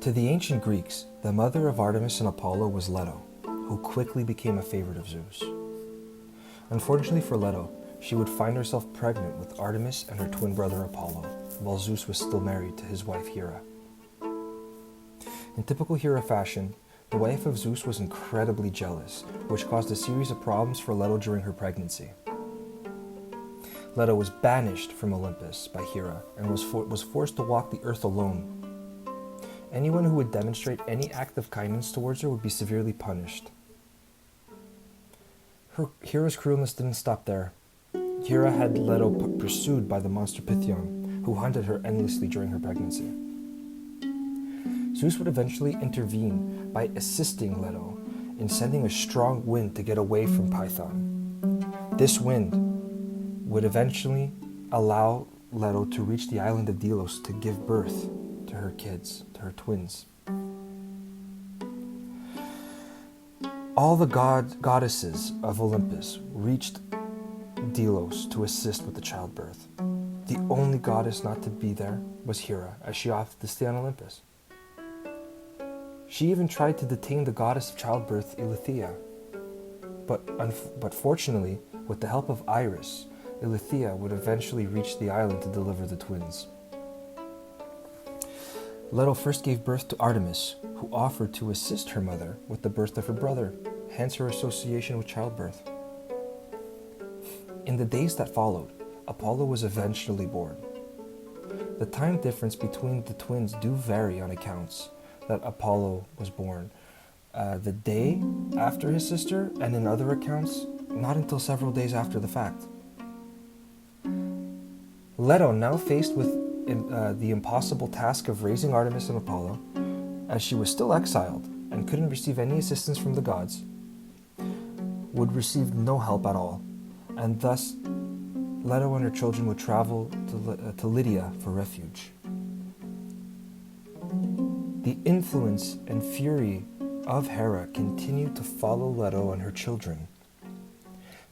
To the ancient Greeks, the mother of Artemis and Apollo was Leto, who quickly became a favorite of Zeus. Unfortunately for Leto, she would find herself pregnant with Artemis and her twin brother Apollo, while Zeus was still married to his wife Hera. In typical Hera fashion, the wife of Zeus was incredibly jealous, which caused a series of problems for Leto during her pregnancy. Leto was banished from Olympus by Hera and was forced to walk the earth alone. Anyone who would demonstrate any act of kindness towards her would be severely punished. Hera's cruelness didn't stop there. Hera had Leto pursued by the monster Pythion, who hunted her endlessly during her pregnancy. Zeus would eventually intervene by assisting Leto in sending a strong wind to get away from Python. This wind would eventually allow Leto to reach the island of Delos to give birth to her kids, to her twins. All the goddesses of Olympus reached Delos to assist with the childbirth. The only goddess not to be there was Hera, as she opted to stay on Olympus. She even tried to detain the goddess of childbirth, Eileithyia. But fortunately, with the help of Iris, Eileithyia would eventually reach the island to deliver the twins. Leto first gave birth to Artemis, who offered to assist her mother with the birth of her brother, hence her association with childbirth. In the days that followed, Apollo was eventually born. The time difference between the twins do vary on accounts that Apollo was born the day after his sister, and in other accounts, not until several days after the fact. Leto, now faced with the impossible task of raising Artemis and Apollo, as she was still exiled and couldn't receive any assistance from the gods, would receive no help at all, and thus Leto and her children would travel to Lydia for refuge. The influence and fury of Hera continued to follow Leto and her children,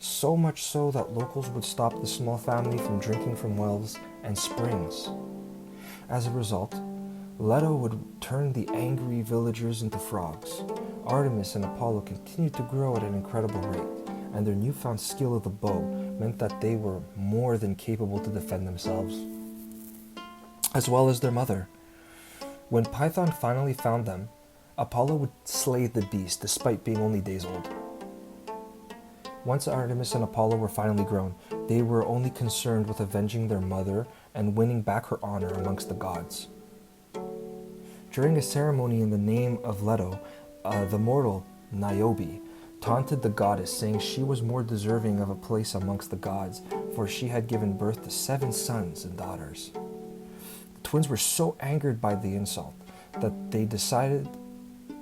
so much so that locals would stop the small family from drinking from wells and springs. As a result, Leto would turn the angry villagers into frogs. Artemis and Apollo continued to grow at an incredible rate, and their newfound skill of the bow meant that they were more than capable to defend themselves, as well as their mother. When Python finally found them, Apollo would slay the beast despite being only days old. Once Artemis and Apollo were finally grown, they were only concerned with avenging their mother and winning back her honor amongst the gods. During a ceremony in the name of Leto, the mortal Niobe taunted the goddess, saying she was more deserving of a place amongst the gods, for she had given birth to 7 sons and daughters. The twins were so angered by the insult that they decided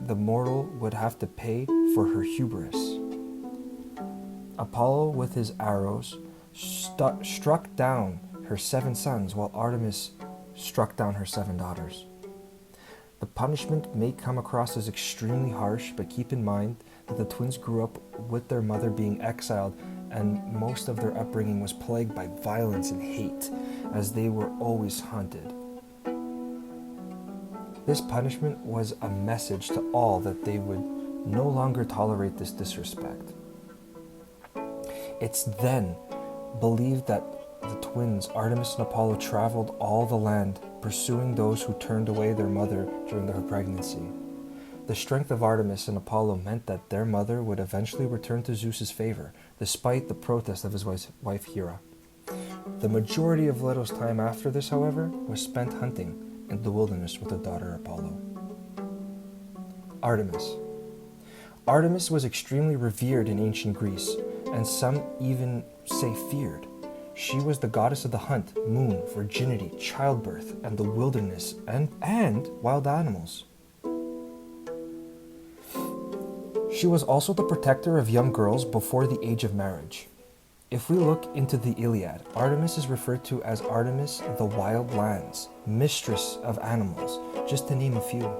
the mortal would have to pay for her hubris. Apollo, with his arrows, struck down her 7 sons, while Artemis struck down her 7 daughters. The punishment may come across as extremely harsh, but keep in mind that the twins grew up with their mother being exiled, and most of their upbringing was plagued by violence and hate, as they were always hunted. This punishment was a message to all that they would no longer tolerate this disrespect. It's then believed that the twins, Artemis and Apollo, traveled all the land, pursuing those who turned away their mother during her pregnancy. The strength of Artemis and Apollo meant that their mother would eventually return to Zeus's favor, despite the protest of his wife Hera. The majority of Leto's time after this, however, was spent hunting in the wilderness with her daughter Apollo. Artemis. Artemis was extremely revered in ancient Greece, and some even say feared. She was the goddess of the hunt, moon, virginity, childbirth, and the wilderness, and wild animals. She was also the protector of young girls before the age of marriage. If we look into the Iliad, Artemis is referred to as Artemis the Wild Lands, mistress of animals, just to name a few.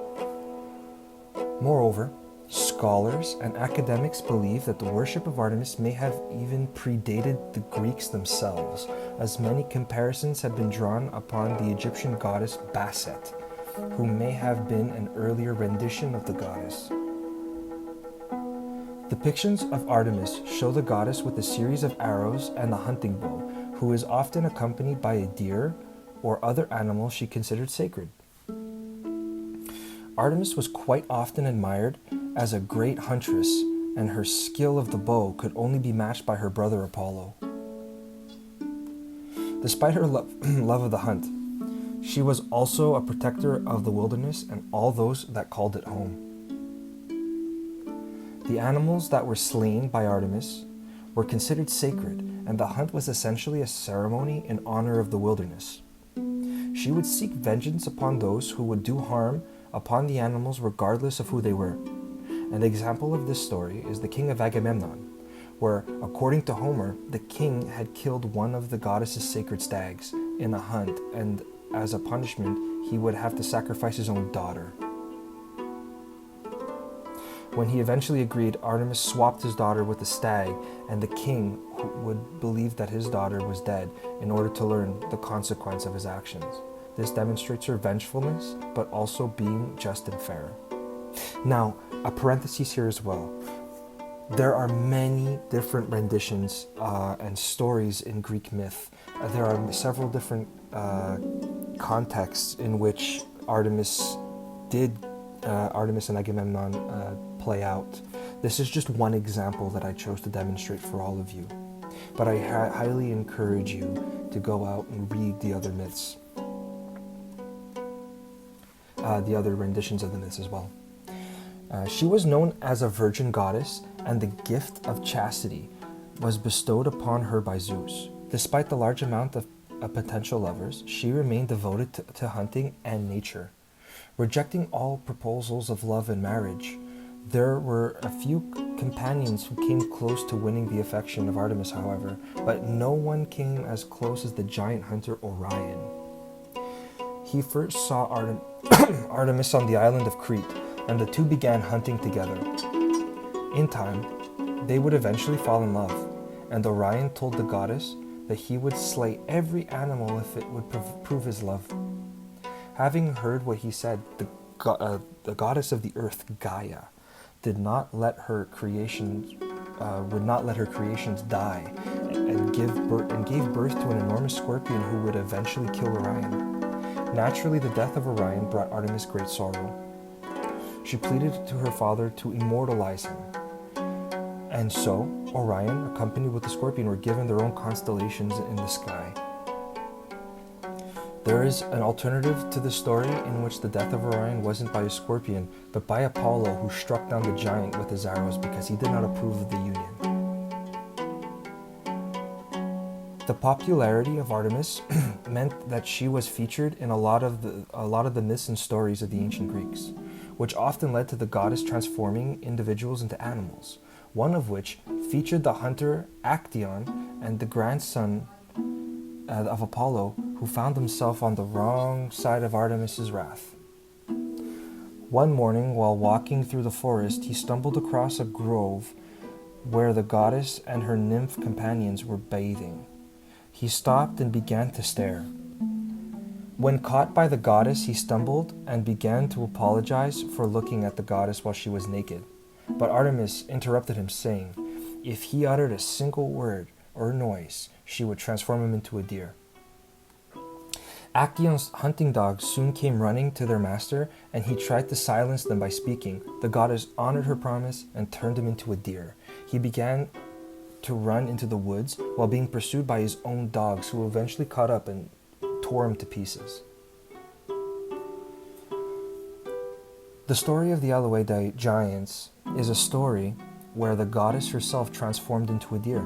Moreover, scholars and academics believe that the worship of Artemis may have even predated the Greeks themselves, as many comparisons have been drawn upon the Egyptian goddess Bastet, who may have been an earlier rendition of the goddess. Depictions of Artemis show the goddess with a series of arrows and a hunting bow, who is often accompanied by a deer or other animal she considered sacred. Artemis was quite often admired as a great huntress, and her skill of the bow could only be matched by her brother Apollo. Despite her love of the hunt, she was also a protector of the wilderness and all those that called it home. The animals that were slain by Artemis were considered sacred, and the hunt was essentially a ceremony in honor of the wilderness. She would seek vengeance upon those who would do harm upon the animals regardless of who they were. An example of this story is the king of Agamemnon, where, according to Homer, the king had killed one of the goddess's sacred stags in a hunt, and as a punishment, he would have to sacrifice his own daughter. When he eventually agreed, Artemis swapped his daughter with the stag, and the king would believe that his daughter was dead in order to learn the consequence of his actions. This demonstrates her vengefulness, but also being just and fair. Now, a parenthesis here as well. There are many different renditions and stories in Greek myth. There are several different contexts in which Artemis and Agamemnon play out. This is just one example that I chose to demonstrate for all of you. But I highly encourage you to go out and read the other myths, the other renditions of the myths as well. She was known as a virgin goddess, and the gift of chastity was bestowed upon her by Zeus. Despite the large amount of potential lovers, she remained devoted to hunting and nature. Rejecting all proposals of love and marriage, there were a few companions who came close to winning the affection of Artemis, however, but no one came as close as the giant hunter Orion. He first saw Artemis on the island of Crete, and the two began hunting together. In time, they would eventually fall in love, and Orion told the goddess that he would slay every animal if it would prove his love. Having heard what he said, the goddess of the earth, Gaia, would not let her creations die, and gave birth to an enormous scorpion who would eventually kill Orion. Naturally, the death of Orion brought Artemis great sorrow. She pleaded to her father to immortalize him. And so, Orion, accompanied with the scorpion, were given their own constellations in the sky. There is an alternative to the story in which the death of Orion wasn't by a scorpion, but by Apollo, who struck down the giant with his arrows because he did not approve of the union. The popularity of Artemis meant that she was featured in a lot of the myths and stories of the ancient Greeks, which often led to the goddess transforming individuals into animals, one of which featured the hunter Actaeon and the grandson of Apollo, who found himself on the wrong side of Artemis's wrath. One morning, while walking through the forest, he stumbled across a grove where the goddess and her nymph companions were bathing. He stopped and began to stare. When caught by the goddess, he stumbled and began to apologize for looking at the goddess while she was naked. But Artemis interrupted him, saying, if he uttered a single word or noise, she would transform him into a deer. Actaeon's hunting dogs soon came running to their master, and he tried to silence them by speaking. The goddess honored her promise and turned him into a deer. He began to run into the woods while being pursued by his own dogs, who eventually caught up and tore him to pieces. The story of the Aloedae giants is a story where the goddess herself transformed into a deer.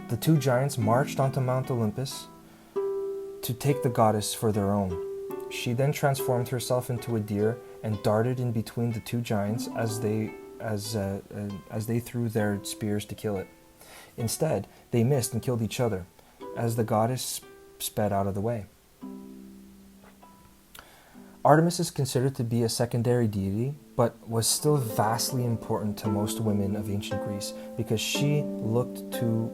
The two giants marched onto Mount Olympus to take the goddess for their own. She then transformed herself into a deer and darted in between the two giants as they threw their spears to kill it. Instead, they missed and killed each other as the goddess sped out of the way. Artemis is considered to be a secondary deity, but was still vastly important to most women of ancient Greece because she looked to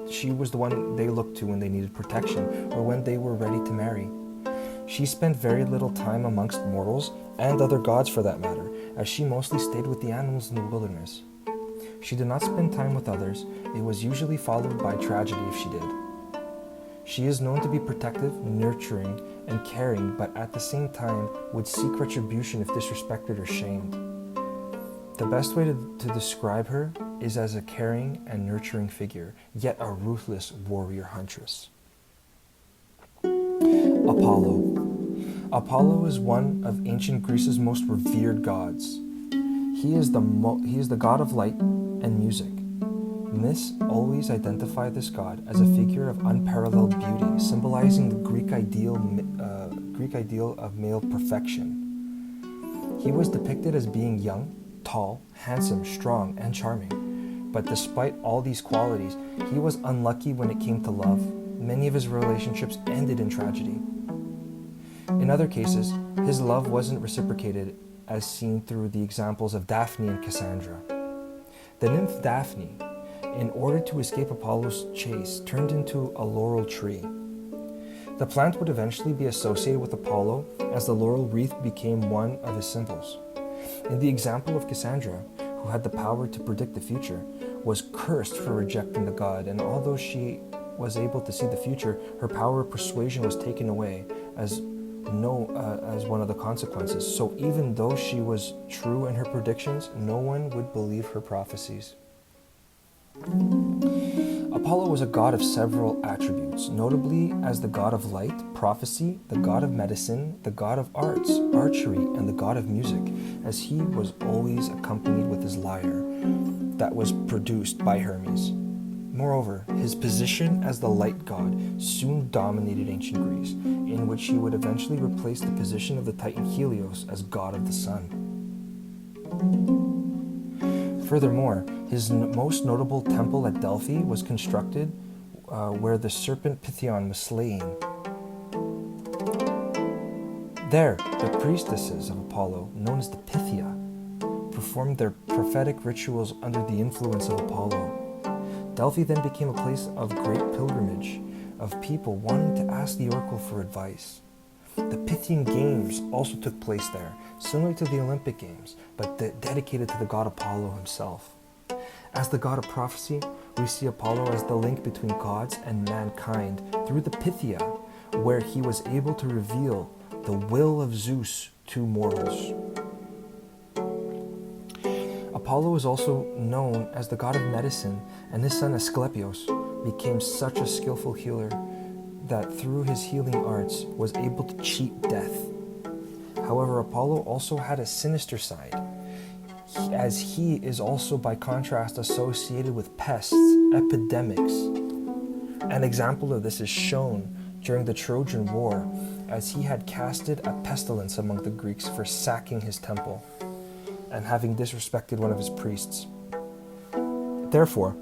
she was the one they looked to when they needed protection or when they were ready to marry. She spent very little time amongst mortals, and other gods for that matter, as she mostly stayed with the animals in the wilderness. She did not spend time with others. It was usually followed by tragedy if she did. She is known to be protective, nurturing, and caring, but at the same time would seek retribution if disrespected or shamed. The best way to describe her is as a caring and nurturing figure, yet a ruthless warrior huntress. Apollo. Apollo is one of ancient Greece's most revered gods. He is the god of light and music. Myths always identify this god as a figure of unparalleled beauty, symbolizing the Greek ideal of male perfection. He was depicted as being young, tall, handsome, strong, and charming. But despite all these qualities, he was unlucky when it came to love. Many of his relationships ended in tragedy. In other cases, his love wasn't reciprocated, as seen through the examples of Daphne and Cassandra. The nymph Daphne, in order to escape Apollo's chase, turned into a laurel tree. The plant would eventually be associated with Apollo, as the laurel wreath became one of his symbols. In the example of Cassandra, who had the power to predict the future, was cursed for rejecting the god, and although she was able to see the future, her power of persuasion was taken away as one of the consequences. So even though she was true in her predictions, no one would believe her prophecies. Apollo was a god of several attributes, notably as the god of light, prophecy, the god of medicine, the god of arts, archery, and the god of music, as he was always accompanied with his lyre that was produced by Hermes. Moreover, his position as the light god soon dominated ancient Greece, in which he would eventually replace the position of the Titan Helios as god of the sun. Furthermore, his most notable temple at Delphi was constructed where the serpent Pythion was slain. There, the priestesses of Apollo, known as the Pythia, performed their prophetic rituals under the influence of Apollo. Delphi then became a place of great pilgrimage of people wanting to ask the oracle for advice. The Pythian Games also took place there, similar to the Olympic Games, but dedicated to the god Apollo himself. As the god of prophecy, we see Apollo as the link between gods and mankind through the Pythia, where he was able to reveal the will of Zeus to mortals. Apollo is also known as the god of medicine, and his son Asclepios became such a skillful healer that through his healing arts was able to cheat death. However, Apollo also had a sinister side, as he is also by contrast associated with pests, epidemics. An example of this is shown during the Trojan War, as he had casted a pestilence among the Greeks for sacking his temple and having disrespected one of his priests. Therefore,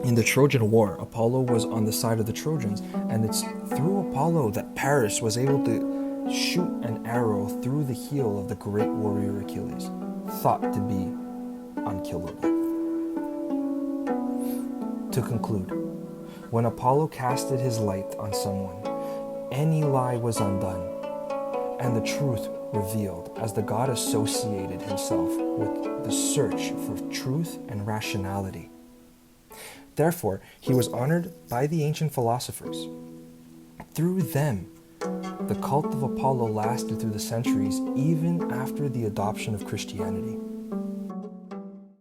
in the Trojan War, Apollo was on the side of the Trojans, and it's through Apollo that Paris was able to shoot an arrow through the heel of the great warrior Achilles, thought to be unkillable. To conclude, when Apollo casted his light on someone, any lie was undone, and the truth revealed, as the god associated himself with the search for truth and rationality. Therefore, he was honored by the ancient philosophers. Through them, the cult of Apollo lasted through the centuries, even after the adoption of Christianity.